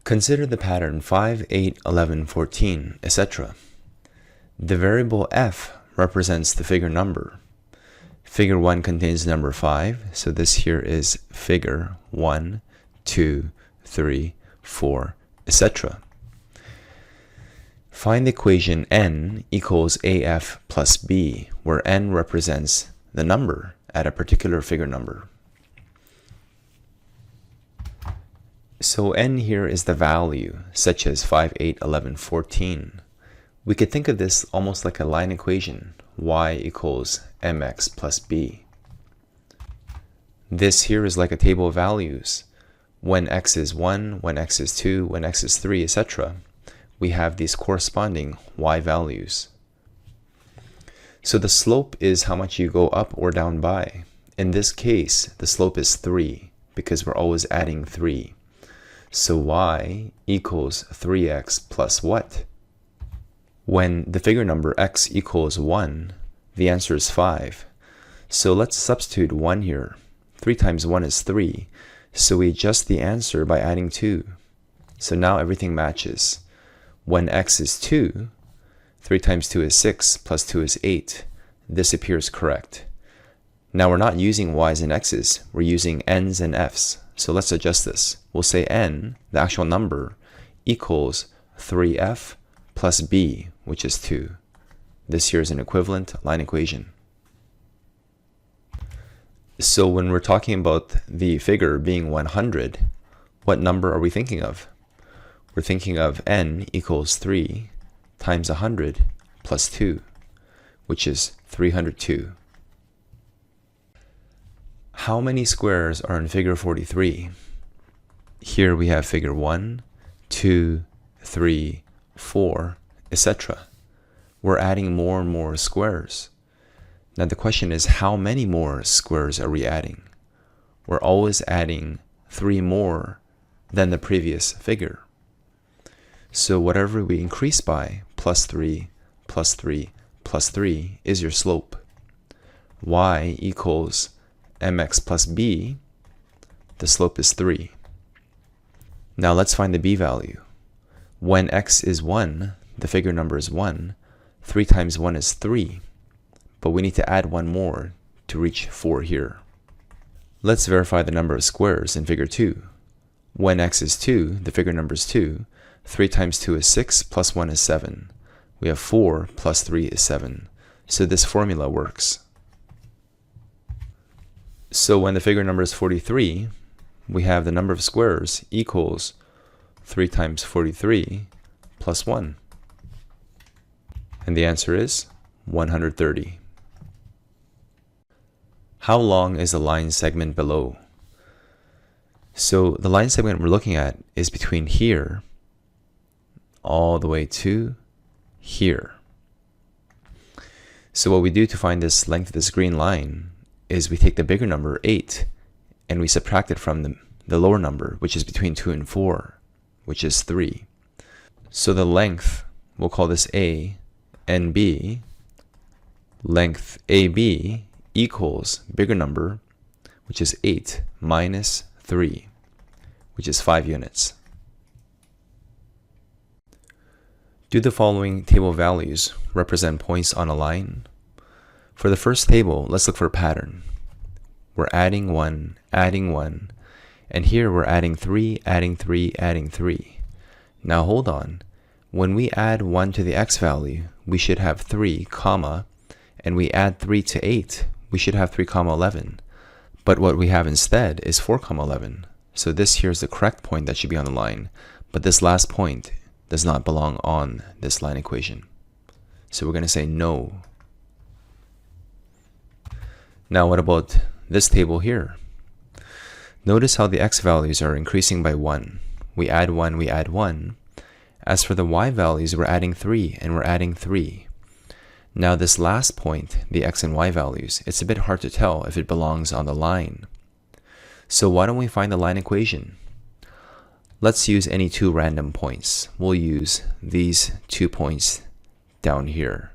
Consider the pattern 5, 8, 11, 14, etc. The variable f represents the figure number. Figure 1 contains number 5, so this here is figure 1, 2, 3, 4, etc. Find the equation n equals af plus b, where n represents the number at a particular figure number. So n here is the value, such as 5, 8, 11, 14. We could think of this almost like a line equation, y equals mx plus b. This here is like a table of values. When x is 1, when x is 2, when x is 3, etc., we have these corresponding y values. So the slope is how much you go up or down by. In this case, the slope is 3, because we're always adding 3. So y equals 3x plus what? When the figure number x equals 1, the answer is 5. So let's substitute 1 here. 3 times 1 is 3. So we adjust the answer by adding 2. So now everything matches. When x is 2, 3 times 2 is 6, plus 2 is 8. This appears correct. Now we're not using y's and x's, we're using n's and f's. So let's adjust this. We'll say n, the actual number, equals 3f plus b, which is 2. This here is an equivalent line equation. So when we're talking about the figure being 100, what number are we thinking of? We're thinking of n equals 3 times 100 plus 2, which is 302. How many squares are in figure 43? Here we have figure 1, 2, 3, 4, etc. We're adding more and more squares. Now the question is, how many more squares are we adding? We're always adding 3 more than the previous figure. So whatever we increase by, plus 3, plus 3, plus 3, is your slope. Y equals mx plus b, the slope is 3. Now let's find the b value. When x is 1, the figure number is 1, 3 times 1 is 3, but we need to add 1 more to reach 4 here. Let's verify the number of squares in figure 2. When x is 2, the figure number is 2, 3 times 2 is 6, plus 1 is 7. We have 4 plus 3 is 7. So this formula works. So when the figure number is 43, we have the number of squares equals 3 times 43 plus 1. And the answer is 130. How long is the line segment below? So the line segment we're looking at is between here all the way to here. So what we do to find this length of this green line is we take the bigger number, 8, and we subtract it from the lower number, which is between 2 and 4, which is 3. So the length, we'll call this A, and B, length AB equals bigger number, which is 8 minus 3, which is 5 units. Do the following table values represent points on a line? For the first table, let's look for a pattern. We're adding 1, and here we're adding 3, adding 3, adding 3. Now hold on. When we add 1 to the x value, we should have 3, comma, and we add 3 to 8, we should have 3, comma 11. But what we have instead is 4, comma 11. So this here is the correct point that should be on the line, but this last point does not belong on this line equation. So we're going to say no. Now what about this table here? Notice how the x values are increasing by 1. We add 1, we add 1. As for the y values, we're adding 3, and we're adding 3. Now this last point, the x and y values, it's a bit hard to tell if it belongs on the line. So why don't we find the line equation? Let's use any 2 random points. We'll use these 2 points down here.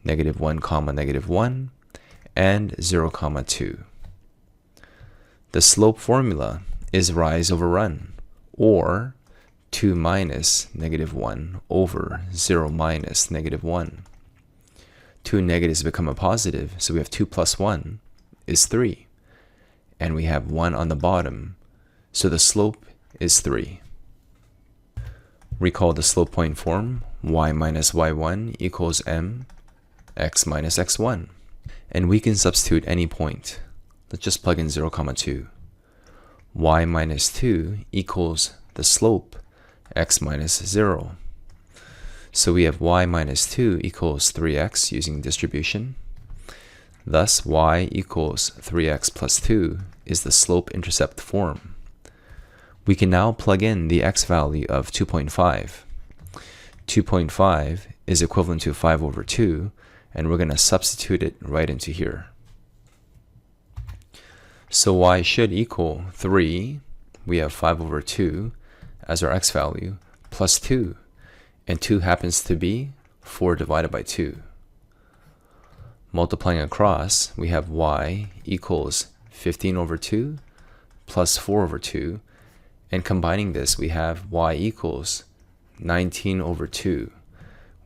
-1, -1, and 0, 2. The slope formula is rise over run, or 2 minus negative 1 over 0 minus negative 1. Two negatives become a positive, so we have 2 plus 1 is 3. And we have 1 on the bottom, so the slope is 3. Recall the slope point form, y minus y1 equals m, x minus x1. And we can substitute any point. Let's just plug in 0, 2. Y minus 2 equals the slope, x minus 0. So we have y minus 2 equals 3x using distribution. Thus, y equals 3x plus 2 is the slope-intercept form. We can now plug in the x value of 2.5. 2.5 is equivalent to 5 over 2, and we're going to substitute it right into here. So y should equal 3. We have 5 over 2 as our x value, plus 2. And 2 happens to be 4 divided by 2. Multiplying across, we have y equals 15 over 2 plus 4 over 2. And combining this, we have y equals 19 over 2,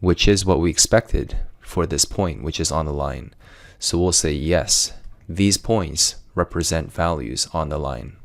which is what we expected for this point, which is on the line. So we'll say yes, these points represent values on the line.